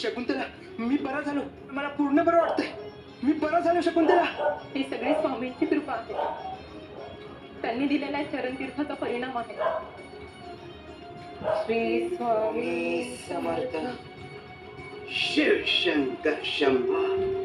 शकुंतला, मी बरा झालो. मला पूर्ण बरं वाटतंय. मी बरा झालो शकुंतला. ही सगळी स्वामींची कृपा आहे. त्यांनी दिलेल्या चरणतीर्थाचा परिणाम आहे. श्री स्वामी समर्थ. शिव शंकर शंभो.